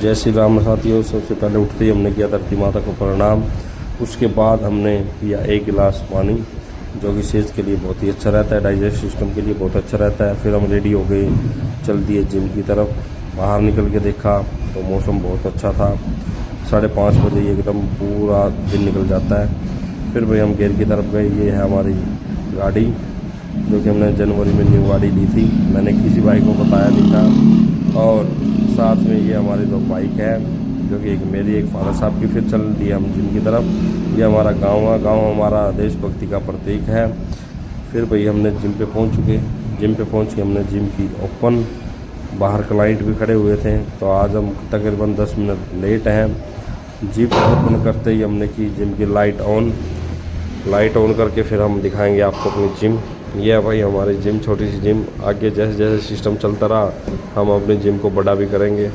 जय श्री राम साथियों। सबसे पहले उठते ही हमने किया धरती माता को प्रणाम। उसके बाद हमने पिया 1 गिलास पानी, जो कि सेहत के लिए बहुत ही अच्छा रहता है, डाइजेस्ट सिस्टम के लिए बहुत अच्छा रहता है। फिर हम रेडी हो गए, चल दिए जिम की तरफ। बाहर निकल के देखा तो मौसम बहुत अच्छा था। 5:30 बजे एकदम पूरा दिन निकल जाता है। फिर भाई हम गेर की तरफ गए। ये है हमारी गाड़ी, जो कि हमने जनवरी में न्यू गाड़ी ली थी। मैंने किसी भाई को बताया नहीं था। और साथ में ये हमारी 2 बाइक है, जो कि एक मेरी एक फादर साहब की। फिर चल दिए हम जिम की तरफ। ये हमारा गांव है। गांव हमारा देशभक्ति का प्रतीक है। फिर भाई हमने जिम पे पहुंच चुके। जिम पे पहुंच के हमने जिम की ओपन, बाहर क्लाइंट भी खड़े हुए थे, तो आज हम तकरीबन 10 मिनट लेट हैं। जिम ओपन करते ही हमने की जिम की लाइट ऑन करके फिर हम दिखाएंगे आपको अपनी जिम। ये है भाई हमारी जिम, छोटी सी जिम। आगे जैसे जैसे सिस्टम चलता रहा, हम अपनी जिम को बड़ा भी करेंगे,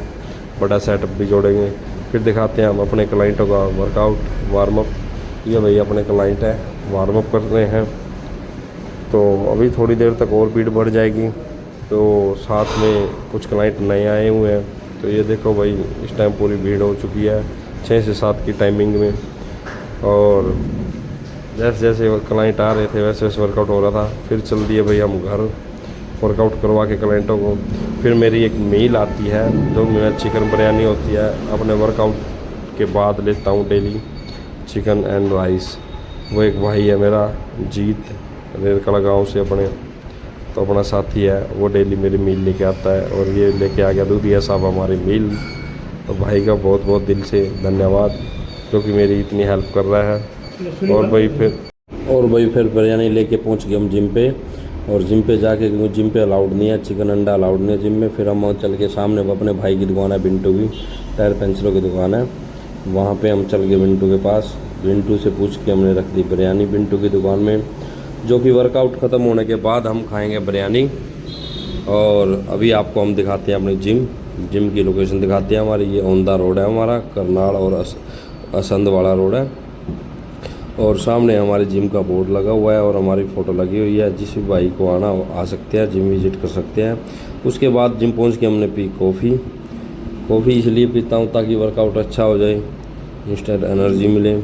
बड़ा सेटअप भी जोड़ेंगे। फिर दिखाते हैं हम अपने क्लाइंटों का वर्कआउट, वार्म अप। ये भाई अपने क्लाइंट है, वार्म अप कर रहे हैं। तो अभी थोड़ी देर तक और भीड़ बढ़ जाएगी। तो साथ में कुछ क्लाइंट नए आए हुए हैं। तो ये देखो भाई, इस टाइम पूरी भीड़ हो चुकी है 6 से 7 की टाइमिंग में। और जैसे जैसे क्लाइंट आ रहे थे वैसे वैसे वर्कआउट हो रहा था। फिर चल दिए भाई हम घर, वर्कआउट करवा के क्लाइंटों को। फिर मेरी एक मील आती है, जो मेरा चिकन बिरयानी होती है। अपने वर्कआउट के बाद लेता हूँ डेली चिकन एंड राइस। वो एक भाई है मेरा, जीत, रेरकला गाँव से अपने, तो अपना साथी है। वो डेली मेरी मील लेके आता है। और ये लेके आ गया दूधिया साहब हमारी मील। तो भाई का बहुत बहुत दिल से धन्यवाद, क्योंकि मेरी इतनी हेल्प कर रहा है। और भाई फिर बिरयानी लेके पहुंच गए हम जिम पे। और जिम पे जाके, क्योंकि जिम पे अलाउड नहीं है, चिकन अंडा अलाउड नहीं है जिम में। फिर हम चल के सामने अपने भाई की दुकान है, बिंटू की, टायर पेंसिलों की दुकान है। वहाँ पे हम चल गए बिंटू के पास। बिंटू से पूछ के हमने रख दी बिरयानी बिंटू की दुकान में, जो कि वर्कआउट ख़त्म होने के बाद हम खाएँगे बिरयानी। और अभी आपको हम दिखाते हैं अपनी जिम की लोकेशन दिखाते हैं हमारी। ये औंधा रोड है हमारा, करनाल और असंध वाला रोड है। और सामने हमारे जिम का बोर्ड लगा हुआ है और हमारी फ़ोटो लगी हुई है। जिस भी भाई को आना आ सकते हैं, जिम विजिट कर सकते हैं। उसके बाद जिम पहुंच के हमने पी कॉफ़ी इसलिए पीता हूं ताकि वर्कआउट अच्छा हो जाए, इंस्टेंट एनर्जी मिले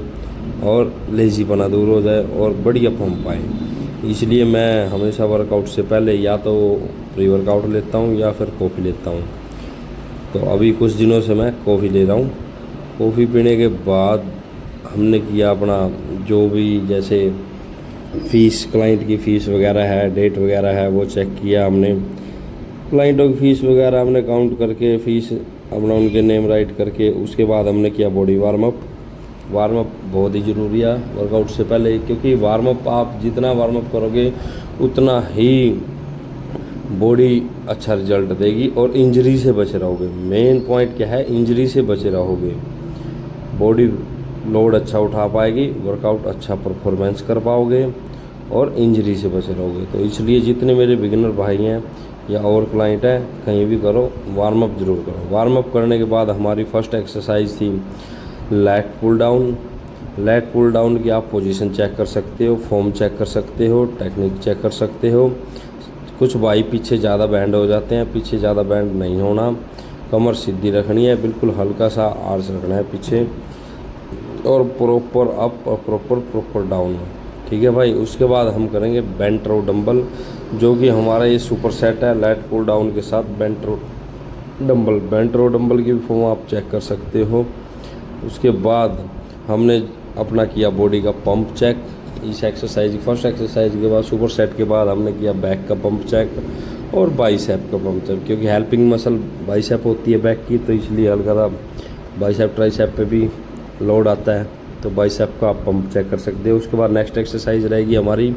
और लेज़ीपना दूर हो जाए और बढ़िया पंप आए। इसलिए मैं हमेशा वर्कआउट से पहले या तो प्री वर्कआउट लेता हूँ या फिर कॉफ़ी लेता हूँ। तो अभी कुछ दिनों से मैं कॉफ़ी ले रहा हूँ। कॉफ़ी पीने के बाद हमने किया अपना जो भी, जैसे फ़ीस, क्लाइंट की फ़ीस वगैरह है, डेट वगैरह है, वो चेक किया हमने। क्लाइंटों की फ़ीस वगैरह हमने काउंट करके, फ़ीस अपना उनके नेम राइट करके, उसके बाद हमने किया बॉडी वार्म अप बहुत ही ज़रूरी है वर्कआउट से पहले, क्योंकि वार्म अप आप जितना वार्म अप करोगे उतना ही बॉडी अच्छा रिजल्ट देगी और इंजरी से बचे रहोगे। मेन पॉइंट क्या है, इंजरी से बचे रहोगे। बॉडी लोड अच्छा उठा पाएगी, वर्कआउट अच्छा परफॉर्मेंस कर पाओगे और इंजरी से बचे रहोगे। तो इसलिए जितने मेरे बिगिनर भाई हैं या और क्लाइंट हैं, कहीं भी करो, वार्म अप ज़रूर करो। वार्म अप करने के बाद हमारी फर्स्ट एक्सरसाइज थी लैट पुल डाउन की आप पोजीशन चेक कर सकते हो, फॉर्म चेक कर सकते हो, टेक्निक चेक कर सकते हो। कुछ भाई पीछे ज़्यादा बैंड हो जाते हैं, पीछे ज़्यादा बैंड नहीं होना, कमर सीधी रखनी है, बिल्कुल हल्का सा आर्च रखना है पीछे, और प्रॉपर अप और प्रॉपर डाउन। ठीक है भाई। उसके बाद हम करेंगे बेंट रो डंबल, जो कि हमारा ये सुपर सेट है लैट पुल डाउन के साथ बेंट रो डंबल की भी फॉर्म आप चेक कर सकते हो। उसके बाद हमने अपना किया बॉडी का पंप चेक। इस एक्सरसाइज, फर्स्ट एक्सरसाइज के बाद, सुपर सेट के बाद हमने किया बैक का पंप चेक और बाइसेप का पंप चेक, क्योंकि हेल्पिंग मसल बाइसेप होती है बैक की, तो इसलिए हल्का सा बाइसेप ट्राइसेप पे भी लोड आता है, तो बाइसेप का आप पंप चेक कर सकते हो। उसके बाद नेक्स्ट एक्सरसाइज रहेगी हमारी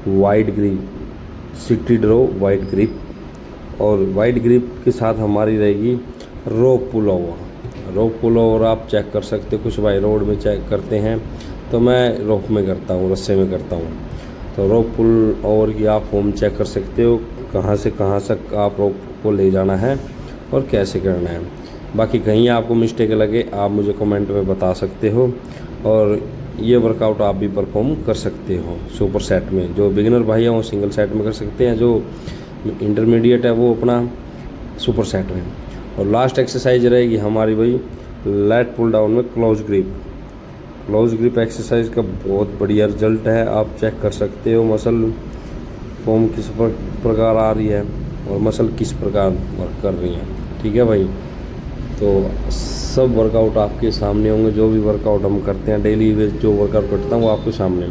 वाइड ग्रिप, सिटेड रो वाइड ग्रिप, और वाइड ग्रिप के साथ हमारी रहेगी रोप पुल ओवर आप चेक कर सकते हो। कुछ भाई रोड में चेक करते हैं, तो मैं रोप में करता हूँ, रस्से में करता हूँ। तो रोप पुल ओवर की आप फॉर्म चेक कर सकते हो, कहाँ से कहाँ तक आप रोप को ले जाना है और कैसे करना है। बाकी कहीं आपको मिस्टेक लगे आप मुझे कमेंट में बता सकते हो। और ये वर्कआउट आप भी परफॉर्म कर सकते हो सुपर सेट में। जो बिगिनर भाई हैं वो सिंगल सेट में कर सकते हैं, जो इंटरमीडिएट है वो अपना सुपर सेट में। और लास्ट एक्सरसाइज रहेगी हमारी भाई लेट पुल डाउन में close grip. Close grip exercise का बहुत बढ़िया रिजल्ट है, आप चेक कर सकते हो मसल फॉर्म किस प्रकार आ रही है और मसल किस प्रकार वर्क कर रही है। ठीक है भाई, तो सब वर्कआउट आपके सामने होंगे, जो भी वर्कआउट हम करते हैं डेली बेस, जो वर्कआउट करता हूँ वो आपके सामने।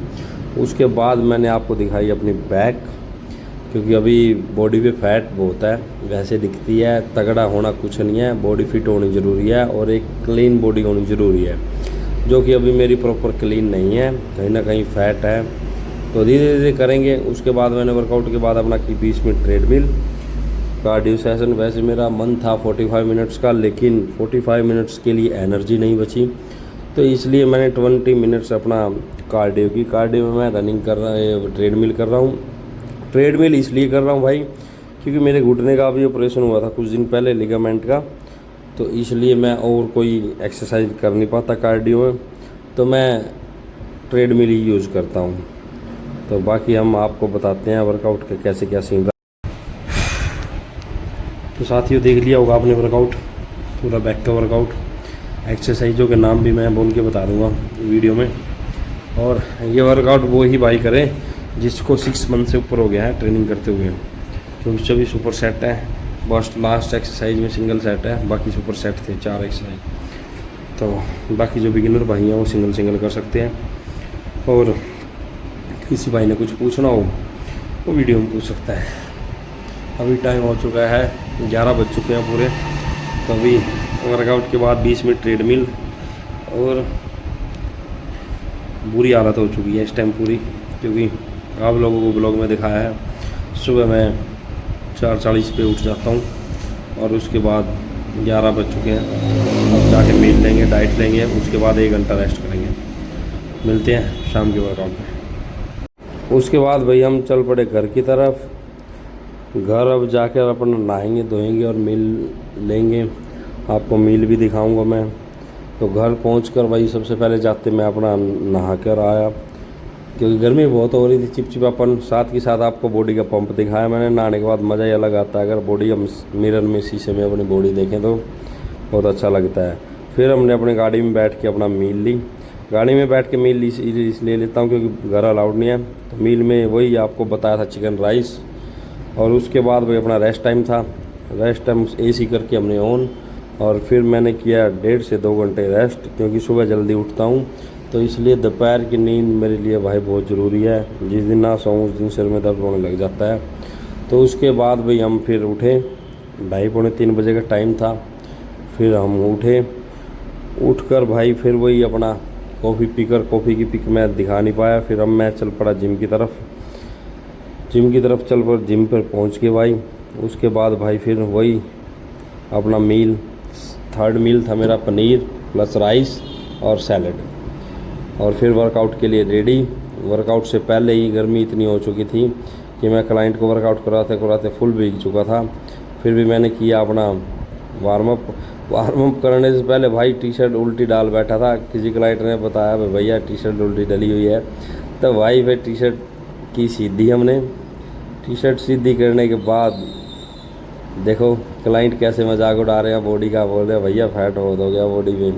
उसके बाद मैंने आपको दिखाई अपनी बैक, क्योंकि अभी बॉडी पे फैट बहुत है, वैसे दिखती है, तगड़ा होना कुछ नहीं है, बॉडी फिट होनी ज़रूरी है और एक क्लीन बॉडी होनी ज़रूरी है, जो कि अभी मेरी प्रॉपर क्लीन नहीं है, कहीं ना कहीं फैट है। तो धीरे धीरे करेंगे। उसके बाद मैंने वर्कआउट के बाद अपना की 20 मिनट ट्रेडमिल कार्डियो सेशन। वैसे मेरा मन था 45 मिनट्स का, लेकिन 45 मिनट्स के लिए एनर्जी नहीं बची, तो इसलिए मैंने 20 मिनट्स अपना कार्डियो की। कार्डियो में मैं रनिंग कर रहा, ट्रेडमिल कर रहा हूँ। ट्रेडमिल इसलिए कर रहा हूँ भाई क्योंकि मेरे घुटने का भी ऑपरेशन हुआ था कुछ दिन पहले, लिगामेंट का, तो इसलिए मैं और कोई एक्सरसाइज कर नहीं पाता कार्डियो में, तो मैं ट्रेडमिल ही यूज़ करता हूँ। तो बाकी हम आपको बताते हैं वर्कआउट का कैसे क्या सीन रहा। तो साथियों देख लिया होगा आपने वर्कआउट, पूरा बैक का वर्कआउट। एक्सरसाइजों के नाम भी मैं बोल के बता दूंगा वीडियो में। और ये वर्कआउट वो ही भाई करे जिसको 6 मंथ से ऊपर हो गया है ट्रेनिंग करते हुए, क्योंकि सभी सुपर सेट है, बस लास्ट एक्सरसाइज में सिंगल सेट है, बाकी सुपर सेट थे 4 एक्सरसाइज। तो बाकी जो बिगिनर भाई हैं वो सिंगल कर सकते हैं, और किसी भाई ने कुछ पूछना हो वो वीडियो में पूछ सकता है। अभी टाइम हो चुका है 11 बज चुके हैं पूरे। तो अभी वर्कआउट के बाद 20 मिनट ट्रेडमिल, और बुरी हालत हो चुकी है इस टाइम पूरी, क्योंकि आप लोगों को ब्लॉग में दिखाया है सुबह मैं 4:40 पे उठ जाता हूँ, और उसके बाद 11 बज चुके हैं। अब जाके मील लेंगे, डाइट लेंगे, उसके बाद 1 घंटा रेस्ट करेंगे। मिलते हैं शाम के वर्कआउट में। उसके बाद भाई हम चल पड़े घर की तरफ। घर अब जाकर अपना नहाएंगे धोएंगे और मील लेंगे, आपको मील भी दिखाऊंगा मैं। तो घर पहुंचकर भाई सबसे पहले जाते मैं अपना नहा कर आया, क्योंकि गर्मी बहुत हो रही थी, चिपचिपापन। साथ के साथ आपको बॉडी का पंप दिखाया मैंने। नहाने के बाद मज़ा ही अलग आता है, अगर बॉडी हम मिरर में शीशे में अपनी बॉडी देखें तो बहुत अच्छा लगता है। फिर हमने अपनी गाड़ी में बैठ के अपना मील ली। गाड़ी में बैठ के मील इसलिए लेता हूँ क्योंकि घर अलाउड नहीं है, तो मील में वही आपको बताया था चिकन राइस। और उसके बाद भाई अपना रेस्ट टाइम था, रेस्ट टाइम AC करके हमने ऑन, और फिर मैंने किया 1.5 से 2 घंटे रेस्ट, क्योंकि सुबह जल्दी उठता हूँ, तो इसलिए दोपहर की नींद मेरे लिए भाई बहुत ज़रूरी है। जिस दिन ना सोऊं उस दिन सिर में दर्द होने लग जाता है। तो उसके बाद भाई हम फिर उठे, 2:30-3 बजे का टाइम था। फिर हम उठकर भाई फिर वही अपना कॉफ़ी पीकर, कॉफ़ी की पिक मैं दिखा नहीं पाया। फिर अब मैं चल पड़ा जिम की तरफ चल पड़ा, जिम पर पहुंच के भाई उसके बाद भाई फिर वही अपना मील, 3rd मील था मेरा, पनीर प्लस राइस और सैलड। और फिर वर्कआउट के लिए रेडी। वर्कआउट से पहले ही गर्मी इतनी हो चुकी थी कि मैं क्लाइंट को वर्कआउट कराते फुल भीग चुका था। फिर भी मैंने किया अपना वार्म अप करने से पहले भाई टी-शर्ट उल्टी डाल बैठा था। किसी क्लाइंट ने बताया भैया टी-शर्ट उल्टी डली हुई है, तो भाई फिर टी-शर्ट की सीधी हमने। टी-शर्ट सीधी करने के बाद देखो क्लाइंट कैसे मजाक उड़ा रहे हैं बॉडी का, बोल रहे भैया फैट बहुत हो गया बॉडी में।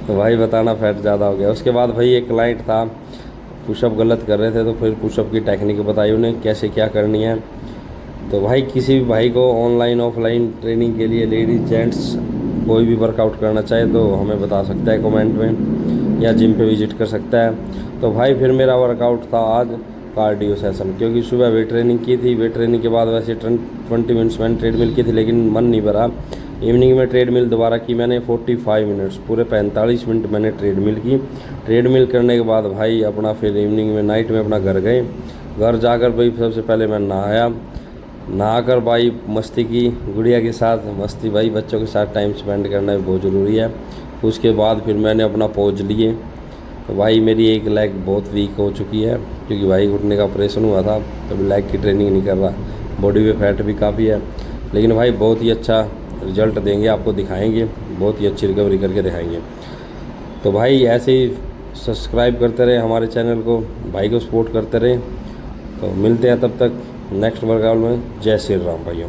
तो भाई बताना फैट ज़्यादा हो गया। उसके बाद भाई एक क्लाइंट था, पुशअप गलत कर रहे थे, तो फिर पुशअप की टेक्निक बताई उन्हें कैसे क्या करनी है। तो भाई किसी भी भाई को ऑनलाइन ऑफलाइन ट्रेनिंग के लिए, लेडीज जेंट्स कोई भी वर्कआउट करना चाहे तो हमें बता सकता है कमेंट में, या जिम पे विजिट कर सकता है। तो भाई फिर मेरा वर्कआउट था आज कार्डियो सेशन, क्योंकि सुबह वेट ट्रेनिंग की थी। वेट ट्रेनिंग के बाद वैसे 20 मिनट्स मैंने ट्रेडमिल की थी, लेकिन मन नहीं भरा। इवनिंग में ट्रेडमिल दोबारा की मैंने 45 मिनट्स, पूरे 45 मिनट मैंने ट्रेडमिल की। ट्रेडमिल करने के बाद भाई अपना फिर इवनिंग में, नाइट में अपना घर गए। घर जाकर भाई सबसे पहले मैं नहाकर भाई मस्ती की गुड़िया के साथ। मस्ती भाई बच्चों के साथ टाइम स्पेंड करना भी बहुत ज़रूरी है। उसके बाद फिर मैंने अपना पोज लिए। तो भाई मेरी एक लेग बहुत वीक हो चुकी है, क्योंकि भाई घुटने का ऑपरेशन हुआ था, तो लेग की ट्रेनिंग नहीं कर रहा। बॉडी पे फैट भी काफ़ी है, लेकिन भाई बहुत ही अच्छा रिजल्ट देंगे, आपको दिखाएंगे, बहुत ही अच्छी रिकवरी करके दिखाएंगे। तो भाई ऐसे ही सब्सक्राइब करते रहे हमारे चैनल को, भाई को सपोर्ट करते रहे। तो मिलते हैं तब तक नेक्स्ट वर्कआउट में। जय श्री राम भाइयों।